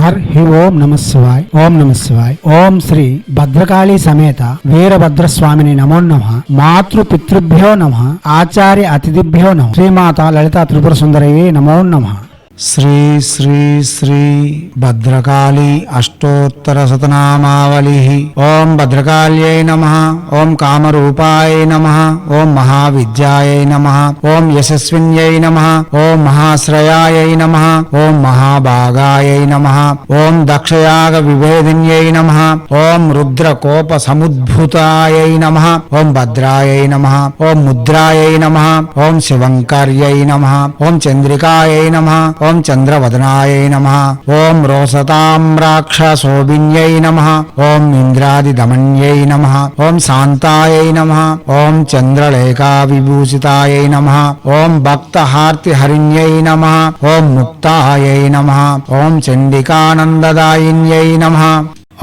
హి ఓం నమః శివాయ. ఓం నమః శివాయ. ఓం శ్రీ భద్రకాళీ సమేత వీరభద్రస్వామిని నమో నమః. మాతృ పితృభ్యో నమః. ఆచార్య అతిథిభ్యో నమః. శ్రీమాత లలితా త్రిపుర సుందరయే నమో నమః. శ్రీ శ్రీ శ్రీ భద్రకాళీ అష్టోత్తర శతనామావళి. ఓం భద్రకాళ్యై నమః. ఓం కామరూపాయ నమః. ఓం మహావిద్యాయై నమః. ఓం యశస్విన్యై నమః. ఓం మహాశ్రయాయై నమః. ఓం మహాభాగాయై నమః. ఓం దక్షయాగ విభేదిన్యై నమః. ఓం రుద్రకోప సముద్భుతాయై నమః. ఓం భద్రాయై నమః. ఓం ముద్రాయై నమః. ఓం శివంకర్యై నమః. ఓం చంద్రికాయై నమః. ఓం చంద్రవదనాయై నమః. ఓం రోషతామ్రాక్షశోభిన్యై నమః. ఓం ఇంద్రాదిదమన్యై నమః. ఓం శాంతాయై నమః. ఓం చంద్రలేఖా విభూషితాయై నమః. ఓం భక్తహార్తిహరిణ్యై నమః. ఓం ముక్తాయై నమః. ఓం చండికానందదాయిన్యై నమః.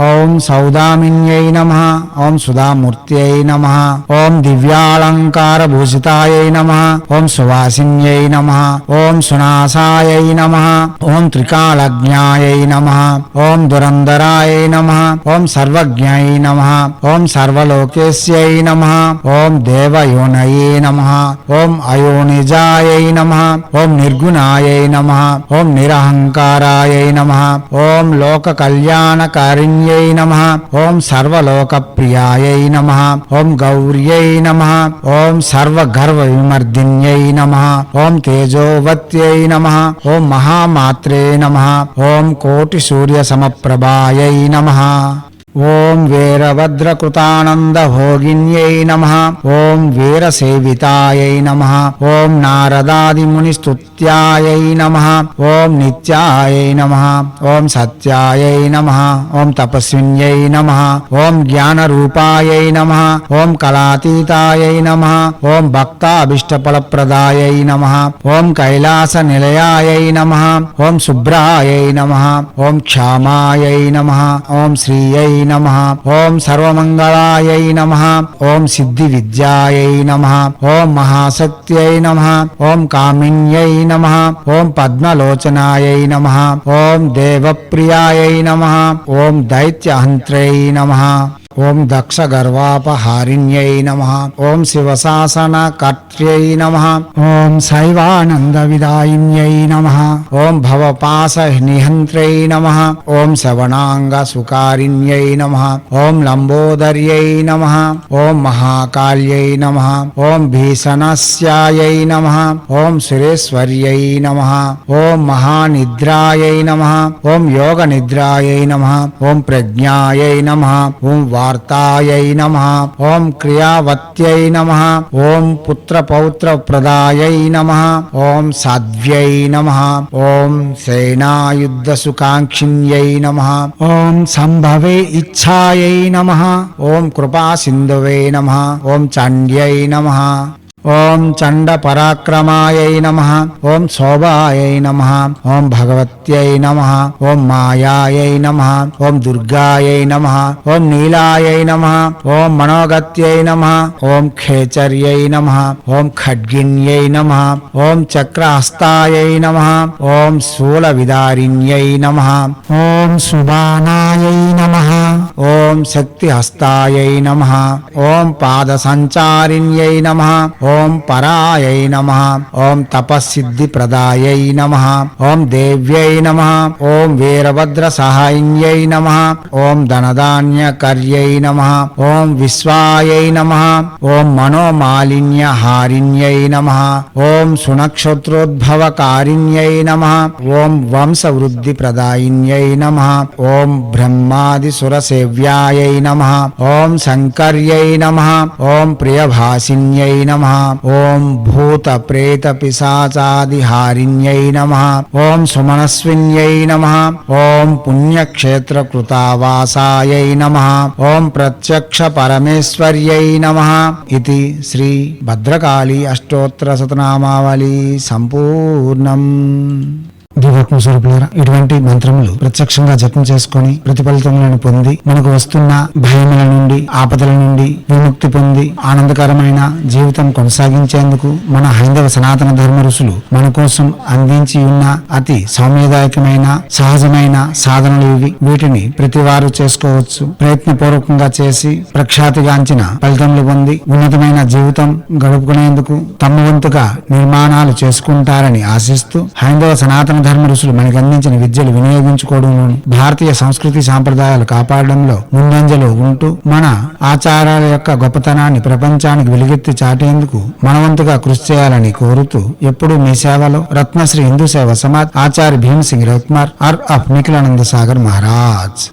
ఓం సౌదామిన్యై నమః. ఓం సుధామూర్త్యై నమః. ఓం దివ్యాలంకారభూషితాయై నమః. ఓం సువాసిన్యై నమః. ఓం సునాసాయై నమః. ఓం త్రికాలజ్ఞాయై నమః. ఓం దురంధరాయై నమః. ఓం సర్వజ్ఞాయై నమః. ఓం సర్వలోకేశ్యై నమః. ఓం దేవయోనయే నమః. ఓం అయోనిజాయై నమః. ఓం నిర్గుణాయై నమః. ఓం నిరహంకారాయై నమః. ఓం లోక కళ్యాణకారిణ్యై నమః. ఓం సర్వలోకప్రియాయై నమః. ఓం గౌర్యై నమః. ఓం సర్వగర్వ విమర్దిన్యై నమః. ఓం తేజోవత్యై నమః. ఓం మహామాత్రే నమః. ఓం కోటి సూర్య సమప్రభాయై నమః. ఓం వీరభద్రకృతానందభోగిన్యై నమః. ఓం వీరసేవితాయై నమః. ఓం నారదాదిమునిస్తుత్యాయై నమః. ఓం నిత్యాయై నమః. ఓం సత్యాయై నమః. ఓం తపస్విన్యై నమః. ఓం జ్ఞానరూపాయై నమః. ఓం కళాతీతాయై నమః. ఓం భక్తాభీష్టఫలప్రదాయై నమః. ఓం కైలాస నిలయాయై నమః. ఓం శుభ్రాయై నమః. ఓం క్షామాయై నమః. ఓం శ్రీయై నమః. ఓం సర్వమంగళాయై నమః. ఓం సిద్ధి విద్యాయై నమః. ఓం మహాశక్త్యై నమః. ఓం కామిన్యై నమః. ఓం పద్మలోచనాయై నమః. ఓం దేవప్రియాయై నమః. ఓం దైత్యహంత్రై నమః. ఓం దక్షగర్వాపహారిణ్యై నమః. ఓం శివశాసనకర్త్ర్యై నమః. ఓం శైవానందవిదాయిన్యై నమః. ఓం భవపాశనిహంత్రై నమః. ఓం శవణాంగసుకారిణ్యై నమః. ఓం లంబోదర్యై నమః. ఓం మహాకాళ్యై నమః. ఓం భీషణస్యాయై నమః. ఓం సురేశ్వర్యై నమః. ఓం మహానిద్రాయై నమః. ఓం యోగనిద్రాయై నమః. ఓం ప్రజ్ఞాయై నమః. ఓం వార్తాయై నమః. ఓం క్రియావత్యై నమః. ఓం పుత్రపౌత్రప్రదాయై నమః. ఓం సాధ్వ్యై నమః. ఓం సేనాయుద్ధసుకాంక్షిణ్యై నమః. ఓం సంభవే ఇచ్ఛాయై నమః. ఓం కృపాసింధువే నమః. ఓం చండ్యై నమః. ఓం చండ పరాక్రమాయై నమః. ఓం శోభాయై నమః. ఓం భగవత్యై నమః. ఓం మాయాయై నమః. ఓం దుర్గాయై నమః. ఓం నీలాయై నమః. ఓం మనోగత్యై నమః. ఓం ఖేచర్యై నమః. ఓం ఖడ్గిన్యై నమః. ఓం చక్రహస్తాయై నమః. ఓం శూలవిదారిణ్యై నమః. ఓం సుబాణాయై నమః. ఓం శక్తిహస్తాయై నమః. ఓం పాదసంచారిణ్యై నమః. ఓం పరాయై నమః. ఓం తపస్సిద్ధిప్రదాయై నమః. ఓం దేవ్యై నమః. ఓం వీరభద్ర సహాయిన్యై నమః. ఓం ధనధాన్యకర్యై నమః. ఓం విశ్వాయై నమః. ఓం మనోమాలిన్యహారిణ్యై నమః. ఓం సునక్షత్రోద్భవకారిణ్యై నమః. ఓం వంశవృద్ధిప్రదాయిన్యై నమః. ఓం బ్రహ్మాదిసురసేవ్యాయై నమః. ఓం శంకర్యై నమః. ఓం ప్రియభాసిన్యై నమః. ఓం భూత ప్రేత పిశాచాదిహారిణ్యై నమః. ఓం సుమనస్విన్యై నమః. ఓం పుణ్యక్షేత్రకృతావాసాయై నమః. ఓం ప్రత్యక్ష పరమేశ్వర్యై నమః. ఇది శ్రీ భద్రకాళీ అష్టోత్తర శతనామావళి సంపూర్ణం. దివాత్మ స్వరూపులారా, ఇటువంటి మంత్రములు ప్రత్యక్షంగా జపం చేసుకొని ప్రతిఫలితములను పొంది మనకు వస్తున్న భయముల నుండి, ఆపదల నుండి విముక్తి పొంది ఆనందకరమైన జీవితం కొనసాగించేందుకు మన హైందవ సనాతన ధర్మ ఋషులు మన కోసం అందించి ఉన్న అతి సౌమ్యదాయకమైన సహజమైన సాధనలు ఇవి. వీటిని ప్రతి వారు చేసుకోవచ్చు. ప్రయత్నపూర్వకంగా చేసి ప్రఖ్యాతిగాంచిన ఫలితములు పొంది ఉన్నతమైన జీవితం గడుపుకునేందుకు తమ వంతుగా నిర్మాణాలు చేసుకుంటారని ఆశిస్తూ, హైందవ సనాతన ధర్మ ఋషులు మనకు అందించిన విద్యలు వినియోగించుకోవడంలోను, భారతీయ సంస్కృతి సాంప్రదాయాలు కాపాడడంలో ముందంజలో ఉంటూ మన ఆచారాల యొక్క గొప్పతనాన్ని ప్రపంచానికి వెలుగెత్తి చాటేందుకు మనవంతుగా కృషి చేయాలని కోరుతూ ఎప్పుడూ మీ సేవలో రత్నశ్రీ హిందూ సేవ సమాజ్ ఆచార్య భీమ్ సింగ్ రవికుమార్ ఆఫ్ నిఖిలానంద సాగర్ మహారాజ్.